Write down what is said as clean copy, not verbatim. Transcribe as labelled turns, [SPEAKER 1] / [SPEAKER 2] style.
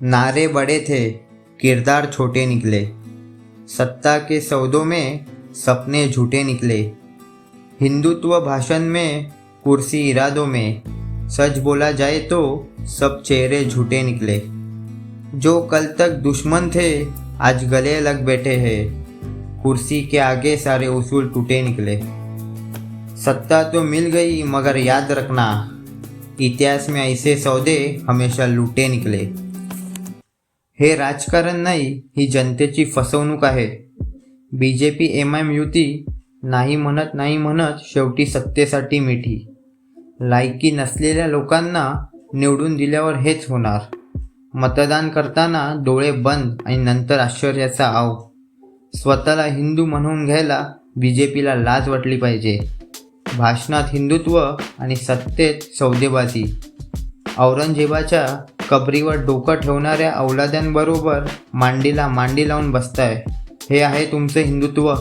[SPEAKER 1] नारे बड़े थे, किरदार छोटे निकले। सत्ता के सौदों में सपने झूठे निकले। हिंदुत्व भाषण में, कुर्सी इरादों में, सच बोला जाए तो सब चेहरे झूठे निकले। जो कल तक दुश्मन थे आज गले लग बैठे हैं। कुर्सी के आगे सारे उसूल टूटे निकले। सत्ता तो मिल गई मगर याद रखना, इतिहास में ऐसे सौदे हमेशा लूटे निकले। हे राजकारण नाही, ही जनतेची फसवणूक आहे। बीजेपी एमआयएम युती नाही म्हणत शेवटी सत्तेसाठी मिठी। लायकी नसलेल्या लोकांना निवडून दिल्यावर हेच होणार। मतदान करताना डोळे बंद आणि नंतर आश्चर्याचा आव। स्वतःला हिंदू म्हणून घ्यायला बीजेपीला लाज वाटली पाहिजे। भाषणात हिंदुत्व आणि सत्तेत सौदेबाजी। औरंगजेबाच्या कबरीवर डोकं ठेवणाऱ्या औलाद्यांबरोबर मांडीला मांडी लावून बसताय। हे आहे तुमचं हिंदुत्व?